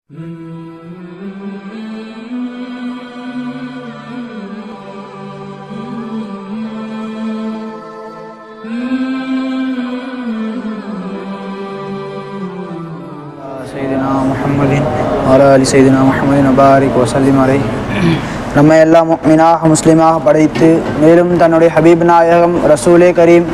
சையதுனா முஹம்மதின் வஅலா ஆலி சையதுனா முஹம்மதின் வபாரிக் வஸல்லிம் அலைஹி. நம்ம எல்லாம் முஃமினாக முஸ்லிமாக படைத்து மேலும் தன்னுடைய ஹபீப் நாயகம் ரசூலே கரீம்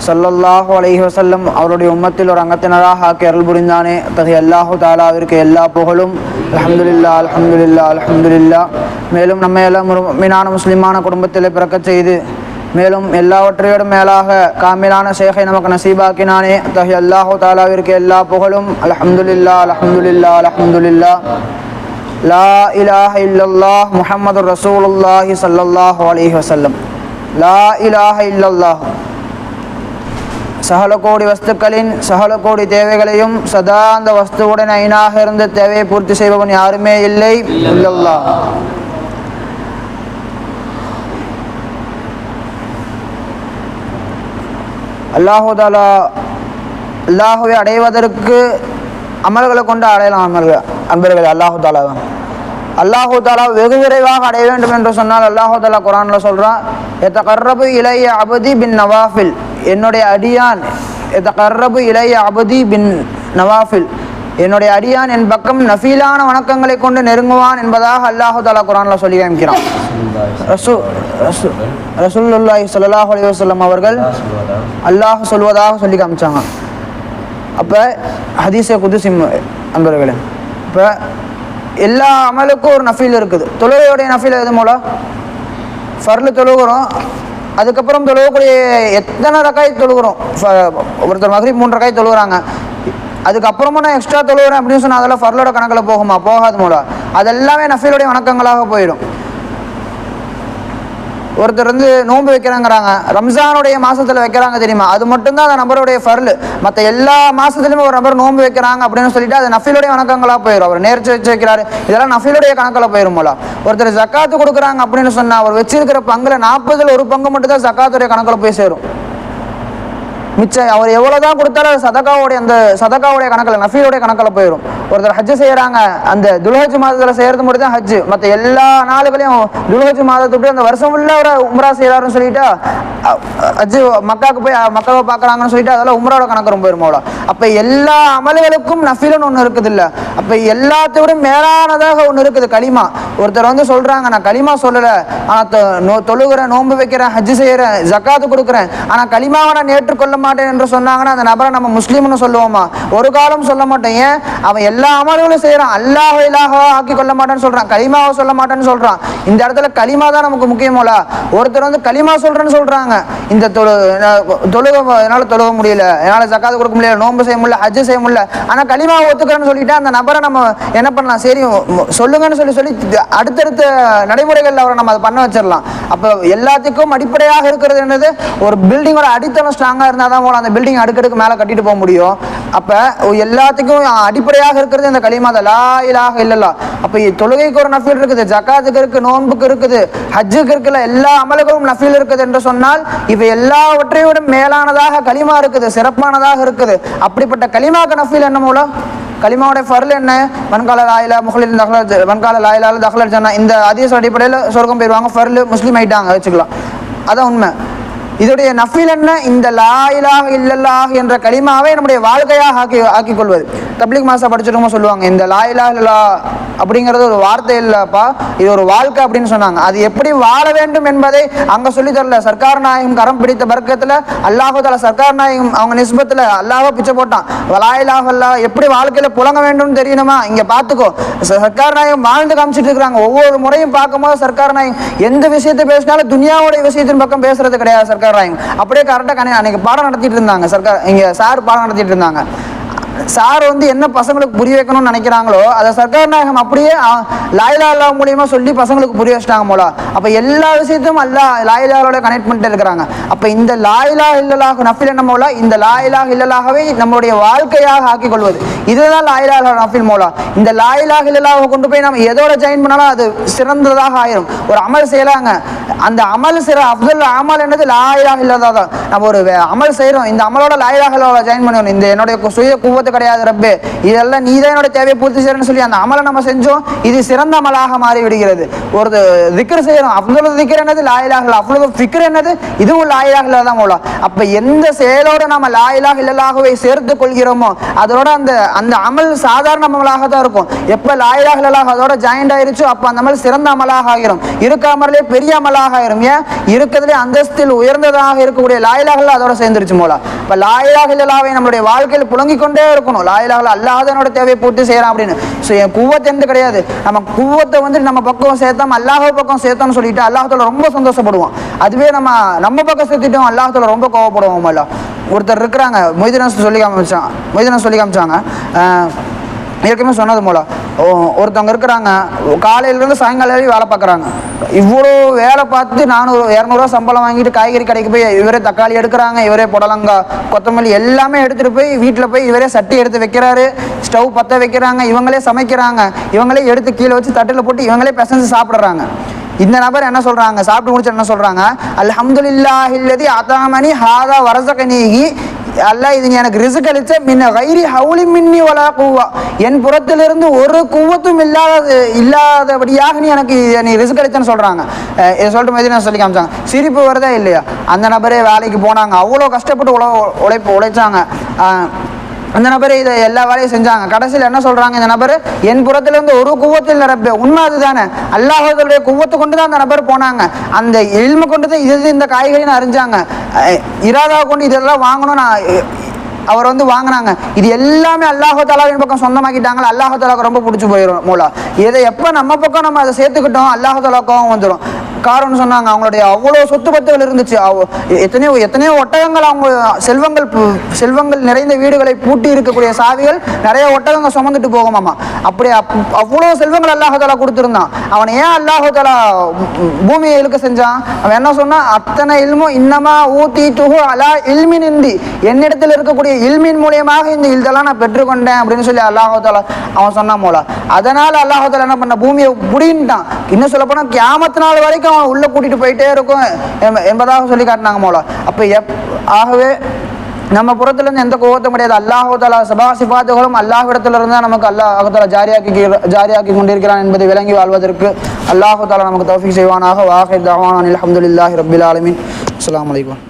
ஸல்லல்லாஹு அலைஹி வஸல்லம் அவருடைய உம்மத்தில் ஒரு அங்கத்தினராக ஆக்கி அருள் புரிந்தானே. அத்தகைய அல்லாஹு தாலாவிற்கு எல்லா புகழும். அல்ஹம்துலில்லாஹ் அல்ஹம்துலில்லாஹ் அல்ஹம்துலில்லாஹ். மேலும் நம்ம எல்லாம் ஒரு முஃமினான முஸ்லிமான குடும்பத்தில் பிறக்கச் செய்து மேலும் எல்லாவற்றையோடும் மேலாக காமிலான ஷேகை நமக்கு நசீபாக்கினானே. அத்தகைய அல்லாஹு தாலாவிற்கு எல்லா புகழும். அல்ஹம்துலில்லாஹ் அல்ஹம்துலில்லாஹ் அல்ஹம்துலில்லாஹ். லா இலாஹ இல்லல்லாஹ் முஹம்மதுர் ரசூலுல்லாஹி ஸல்லல்லாஹு அலைஹி வஸல்லம். லா இலாஹ இல்லல்லாஹ். சகல கோடி வஸ்துக்களின் சகல கோடி தேவைகளையும் சதா அந்த வஸ்துவுடன் ஐனாக இருந்து தேவையை பூர்த்தி செய்பவன் யாருமே இல்லை இல்லல்லாஹ். அல்லாஹு தாலா அல்லாஹுவை அடைவதற்கு அமல்களை கொண்டு அடையலாம். அன்பர்கள் அல்லாஹு தாலா வெகு விரைவாக அடைய வேண்டும் என்று சொன்னால் அல்லாஹு தாலா குர்ஆனில் சொல்கிறான், எத்தகர்ரபு இலைய அபதி பின் நவாஃபில். என்னுடைய அடியான் எத்தகர்ரபு இலைய அபதி பின் நவாஃபில், என்னுடைய அடியான் என் பக்கம் நஃபீலான வணக்கங்களை கொண்டு நெருங்குவான் என்பதாக அல்லாஹு தாலா குர்ஆனில் சொல்லி காமிக்கிறான். ரசூலுல்லாஹி ஸல்லல்லாஹு அலைஹி வஸல்லம் அவர்கள் அல்லாஹ் சொல்வதாக சொல்லி காமிச்சாங்க. அப்போ ஹதீஸே குதுஸி அன்பர்களே, இப்போ எல்லா அமலுக்கும் ஒரு நஃபீல் இருக்குது. தொழுகையுடைய நஃபீல் எது மூலம்? ஃபர்லு தொழுகிறோம், அதுக்கப்புறம் தொழுகக்கூடிய எத்தனை ரக்காய் தொழுகிறோம். ஒருத்தர் மக்ரிப் 3 ரக்காய் தொழுகிறாங்க, அதுக்கப்புறமா நான் எக்ஸ்ட்ரா தொழுகிறேன் அப்படின்னு சொன்னால் அதெல்லாம் ஃபர்லோட கணக்கில் போகுமா? போகாது மூலம். அதெல்லாமே நஃபீலுடைய வணக்கங்களாக போயிடும். ஒருத்தர் நோன்பு வைக்கிறாங்கிறாங்க, ரம்ஜானுடைய மாதத்தில் வைக்கிறாங்க தெரியுமா, அது மட்டும்தான் அந்த நபருடைய ஃபர்லு. மற்ற எல்லா மாதத்துலையுமே ஒரு நபர் நோன்பு வைக்கிறாங்க அப்படின்னு சொல்லிட்டு அது நஃபீலுடைய வணக்கங்களாக போயிடும். அவர் நேர்ச்சி வச்சு வைக்கிறாரு, இதெல்லாம் நஃபீலுடைய கணக்கில் போயிடும் போல. ஒருத்தர் ஜக்காத்து கொடுக்குறாங்க அப்படின்னு சொன்னால் அவர் வச்சிருக்கிற பங்குல 40ல் 1 பங்கு மட்டும் தான் ஜக்காத்துடைய கணக்கில் போய் சேரும். மிச்சம் அவர் எவ்வளோதான் கொடுத்தாலும் சதகாவுடைய அந்த சதகாவுடைய கணக்கில் நஃபீலுடைய கணக்கில் போயிடும். ஒருத்தர் ஹஜ்ஜு செய்கிறாங்க, அந்த துல்ஹஜ் மாதத்தில் செய்கிறது மட்டும் தான் ஹஜ்ஜு. மற்ற எல்லா நாளுகளையும் துல்ஹஜ் மாதத்துக்கு அந்த வருஷம் ஃபுல்லாக ஒரு உம்ரா செய்கிறாருன்னு சொல்லிட்டு ஹஜ்ஜு மக்காவுக்கு போய் மக்காவை பார்க்குறாங்கன்னு சொல்லிட்டு அதெல்லாம் உம்ராவோட கணக்கு ரொம்ப போயிடும். அப்போ எல்லா அமல்களுக்கும் நஃபீலுன்னு ஒன்று இருக்குது இல்லை. அப்போ எல்லாத்தோட மேலானதாக ஒன்று இருக்குது களிமா. ஒருத்தர் சொல்கிறாங்க, நான் களிமா சொல்லலை, ஆனால் தொழுகிறேன், நோன்பு வைக்கிறேன், ஹஜ்ஜு செய்கிறேன், ஜக்காத்து கொடுக்குறேன், ஆனால் களிமாவை நான் ஏற்றுக்கொள்ள மாட்டேன் என்று சொன்னாங்கன்னா அந்த நபரை நம்ம முஸ்லீம்னு சொல்லுவோமா? ஒரு காலம் சொல்ல மாட்டோம். ஏன்? அவன் எல்லா அமல்களும் செய்யறான், அல்லாஹ் இலாஹா ஆக்கி கொள்ள மாட்டேன்னு சொல்றான், கலிமாவை சொல்ல மாட்டேன்னு சொல்றான். இந்த இடத்துல கலிமா தான் நமக்கு முக்கியமோல. ஒருத்தர் கலிமா சொல்றேன்னு சொல்றாங்க, இந்த தொழுக என்னால தொழுக முடியல, என்னால ஜக்காத்து கொடுக்க முடியல, நோன்பு செய்ய முடியல, ஹஜ்ஜு செய்ய முடியல, ஆனா கலிமாவை ஒத்துக்கிறேன்னு சொல்லிட்டு அந்த நபரை நம்ம என்ன பண்ணலாம்? சரி சொல்லுங்கன்னு சொல்லி சொல்லி அடுத்தடுத்த நடைமுறைகள் அவரை நம்ம அதை பண்ண வச்சிடலாம். அப்ப எல்லாத்துக்கும் அடிப்படையாக இருக்கிறது என்னது? ஒரு பில்டிங்கோட அடித்தளம் ஸ்ட்ராங்கா இருந்தாதான் அந்த பில்டிங் அடுக்கடுக்கு மேலே கட்டிட்டு போக முடியும். அப்போ எல்லாத்துக்கும் அடிப்படையாக இருக்கிறது இந்த கலிமா தான், லா இலாஹ இல்லல்லாஹ். அப்போ தொழுகைக்கு ஒரு நஃபீல் இருக்குது, ஜக்காத்துக்கு இருக்குது, நோன்புக்கு இருக்குது, ஹஜ்ஜுக்கு இருக்குல்ல, எல்லா அமல்களும் நஃபீல் இருக்குது என்று சொன்னால் இவை எல்லாவற்றையோட மேலானதாக கலிமா இருக்குது, சிறப்பானதாக இருக்குது. அப்படிப்பட்ட கலிமாக்கு நஃபீல் என்ன மூலம்? கலிமாவுடைய ஃபர்ல் என்ன? வன்கால லாயிலா முஹ்லின் தஹ்லல் வன்கால லாயிலால தஹ்லல் ஜன்னா. இந்த ஹதீஸ் அடிப்படையில் சொர்க்கம் போயிடுவாங்க, ஃபர்ல் முஸ்லீம் ஆயிட்டாங்க வச்சுக்கலாம். அதான் உண்மை. இதோடைய நஃபீல் என்ன? இந்த லா இலாஹ இல்லல்லாஹ் என்ற கலிமாவை நம்முடைய வாழ்க்கையாக ஆக்கிக் கொள்வது. தப்லீக் மாசா படிச்சிருக்கோமோ சொல்லுவாங்க, இந்த லா இலாஹ இல்லல்லாஹ் அப்படிங்கிறது ஒரு வார்த்தை இல்லப்பா, இது ஒரு வாழ்க்கை அப்படின்னு சொன்னாங்க. அது எப்படி வாழ வேண்டும் என்பதை அங்க சொல்லி தரல. சர்க்கார் நாயகம் கரம் பிடித்த பர்க்கத்துல அல்லாஹு தஆலா சர்க்கார் நாயகம் அவங்க நிஸ்பத்துல அல்லாஹ் பிச்சை போட்டான். லா இலாஹ இல்லல்லாஹ் எப்படி வாழ்க்கையில புழங்க வேண்டும் தெரியணுமா? இங்க பாத்துக்கோ, சர்க்கார் நாயகம் வாழ்ந்து காமிச்சிட்டு இருக்கிறாங்க. ஒவ்வொரு முறையும் பார்க்கும்போது சர்க்கார் நாயகம் எந்த விஷயத்தை பேசினாலும் துனியாவுடைய விஷயத்தின் பக்கம் பேசுறது கிடையாது. சர்க்கார் அப்படியே கரெக்டா அன்னைக்கு பாடம் நடத்திட்டு இருந்தாங்க. சர்க்கார் இங்க சார் பாடம் நடத்திட்டு இருந்தாங்க. சார் என்ன பசங்களுக்கு புரிய வைக்கணும்னு நினைக்கிறாங்களோ அதை சர்க்கார் நாயகம் அப்படியே லா இலாஹ இல்லல்லாஹ் மூலியமா சொல்லி பசங்களுக்கு புரிய வச்சிட்டாங்க போல. அப்ப எல்லா விஷயத்தையும் அல்லாஹ் லா இலாஹ இல்லல்லாஹோட கனெக்ட் பண்ணிட்டு இருக்கிறாங்க. அப்ப இந்த லா இலாஹ இல்லல்லாஹ் நஃபீல் என்ன மூல? இந்த லா இலாஹ இல்லல்லாஹ்வை நம்மளுடைய வாழ்க்கையாக ஆக்கிக் கொள்வது, இதுதான் லா இலாஹ இல்லல்லாஹ் நஃபீல் மூல. இந்த லா இலாஹ இல்லல்லாஹ் கொண்டு போய் நம்ம எதோட ஜாயின் பண்ணாலும் அது சிறந்ததாக ஆயிரும். ஒரு அமல் செய்யலாங்க, அந்த அமல் அஃதல் அமல் என்னது? லா இலாஹ இல்லல்லாஹ் தான். நம்ம ஒரு அமல் செய்யறோம், இந்த அமலோட லா இலாஹ இல்லல்லாஹ் ஜாயின் பண்ணுவோம். இந்த என்னுடைய சுய குவ குவத்து கிடையாது ரப்பே, இதெல்லாம் நீ தான் என்னோட தேவையை பூர்த்தி செய்யறன்னு சொல்லி அந்த அமலை நம்ம செஞ்சோம், இது சிறந்த அமலாக மாறி விடுகிறது. ஒரு திக்ர் செய்யறோம், அஃதலு திக்ர் என்னது லா இலாஹ இல்லல்லாஹ், அஃதலு ஃபிக்ர் என்னது இதுவும் லா இலாஹ இல்லல்லாஹ் தான் மௌலா. அப்ப எந்த செயலோட நம்ம லா இலாஹ இல்லல்லாஹ்வை சேர்த்து கொள்கிறோமோ அதோட அந்த அந்த அமல் சாதாரண அமலாக தான் இருக்கும். எப்ப லா இலாஹ இல்லல்லாஹ் அதோட ஜாயிண்ட் ஆயிருச்சோ அப்ப அந்த அமல் சிறந்த அமலாக ஆகிரும், இருக்க அமலே பெரிய அமலாக ஆயிரும். ஏன் இருக்கிறதுலே அந்தஸ்தில் உயர்ந்ததாக இருக்கக்கூடிய லா இலாஹ இல்லல்லாஹ் அதோட சேர்ந்துருச்சு மௌலா. இப்ப லா இலாஹ இல்லல்லாஹ்வை நம்மளுடைய வாழ்க்கையில் புழங்கிக் கொண்டே இருக்கணும். லா இலாஹ இல்லல்லாஹ் அல்லாஹ் தான் என்னோட தேவையை பூர்த்தி செய்யறான் அப்படின்னு. ஸோ என் குவத்து என்று கிடையாது, நம்ம குவத்தை வந்து நம்ம பக்கம் சேர்த்தோம் அல்லாஹ் பக்கம் சேர்த்தோம்னு சொல்லிட்டு அல்லாஹ்தால ரொம்ப சந்தோஷப்படுவோம். அதுவே நம்ம பக்கம் சேர்த்துட்டோம் அல்லாஹ்தால ரொம்ப கோவப்படுவோம். ஒருத்தர் இருக்கிறாங்க, மொய்தீன் சொல்லி காமிச்சாங்க. ஏற்கனவே சொன்னது போல ஒருத்தவங்க இருக்கிறாங்க, காலையிலேருந்து சாயங்காலம் வரையும் வேலை பார்க்குறாங்க. இவ்வளோ வேலை பார்த்து 400-200 சம்பளம் வாங்கிட்டு காய்கறி கடைக்கு போய் இவரே தக்காளி எடுக்கிறாங்க, இவரே புடலங்காய் கொத்தமல்லி எல்லாமே எடுத்துகிட்டு போய் வீட்டில் போய் இவரே சட்டி எடுத்து வைக்கிறாரு, ஸ்டவ் பற்ற வைக்கிறாங்க, இவங்களே சமைக்கிறாங்க, இவங்களே எடுத்து கீழே வச்சு தட்டில் போட்டு இவங்களே பிசைஞ்சு சாப்பிட்றாங்க. இந்த நபர் என்ன சொல்கிறாங்க, சாப்பிட்டு முடிச்சு என்ன சொல்கிறாங்க, அல்ஹம்துலில்லாஹில்லதி அதாமனி ஹாதா வரஸகனீஹி, அல்லாஹ் இது எனக்கு ரிஸ்க் அளிச்ச மின்ன கைரி ஹவுலி மின்னி வலா குவா, என் புறத்திலிருந்து ஒரு குவத்தும் இல்லாதபடியாக நீ ரிஸ்க் அளிச்சன்னு சொல்கிறாங்க. இதை சொல்லிட்டு மாதிரி சொல்லி காமிச்சாங்க. சிரிப்பு வருதா இல்லையா? அந்த நபரே வேலைக்கு போனாங்க, அவ்வளோ கஷ்டப்பட்டு உழைச்சாங்க. அந்த நபரே இதை எல்லா வேலையும் செஞ்சாங்க. கடைசியில் என்ன சொல்றாங்க, இந்த நபர் என் புறத்திலிருந்து ஒரு குவத்தில் நிரப்ப, உண்மை அதுதானே, அல்லாஹ்வுடைய குவத்தை கொண்டு தான் அந்த நபர் போனாங்க, அந்த இல்ம கொண்டு தான் இந்த காய்கறின்னு அறிஞ்சாங்க, இராதாவை கொண்டு இதெல்லாம் வாங்கணும் அவர் வந்து வாங்கினாங்க. இது எல்லாமே அல்லாஹ் தஆலாவின் பக்கம் சொந்தமாக்கிட்டாங்களா, அல்லாஹ் தஆலாவுக்கு ரொம்ப பிடிச்சி போயிடும் மூலா. இதை எப்போ நம்ம பக்கம் நம்ம அதை சேர்த்துக்கிட்டோம் அல்லாஹ் தஆலாவுக்கும் வந்துடும். காரணம் சொன்னாங்க, அவங்களுடைய அவ்வளோ சொத்து பத்துகள் இருந்துச்சு, எத்தனையோ ஒட்டகங்கள், அவங்க செல்வங்கள் நிறைந்த வீடுகளை பூட்டி இருக்கக்கூடிய சாவிகள் நிறைய ஒட்டகங்கள் சுமந்துட்டு போகுமாமா. அப்படி அவ்வளோ செல்வங்கள் அல்லாஹ் தஆலா கொடுத்துருந்தான். அவனை ஏன் அல்லாஹ் தஆலா பூமியை இழுக்க செஞ்சான்? அவன் என்ன சொன்னான், அத்தனை இல்மும் இன்னமா ஊத்தி துஹு அலா இல்மின் இந்தி, என்னிடத்தில் இருக்கக்கூடிய இல்மின் மூலியமாக இந்த இதெல்லாம் நான் பெற்றுக்கொண்டேன் அப்படின்னு சொல்லி அல்லாஹ் தஆலா அவன் சொன்னான் மோலா. அதனால அல்லாஹ் தஆலா என்ன பண்ண, பூமியை புடின்ட்டான். இன்னும் சொல்ல போனா கியாமத் நாள் வரைக்கும் அவன் உள்ள கூட்டிட்டு போயிட்டே இருக்கும் என்பதாக சொல்லி காட்டினாங்க மோலா. அப்ப ஆகவே நம்ம புறத்திலிருந்து எந்த கோபத்தும் கிடையாது. அல்லாஹ் தஆலா சபா சிஃபாத்துகளும் அல்லாஹ்விடத்துல இருந்தா நமக்கு அல்லாஹ் தஆலா ஜாரியாக்கி கொண்டிருக்கிறான் என்பதை விளங்கி வாழ்வதற்கு அல்லாஹ் தஆலா நமக்கு தௌஃபீக் செய்வானாக. வாஹிர் தஅவானா அல்ஹம்துலில்லாஹி ரப்பில் ஆலமீன். அஸ்ஸலாமு அலைக்கும்.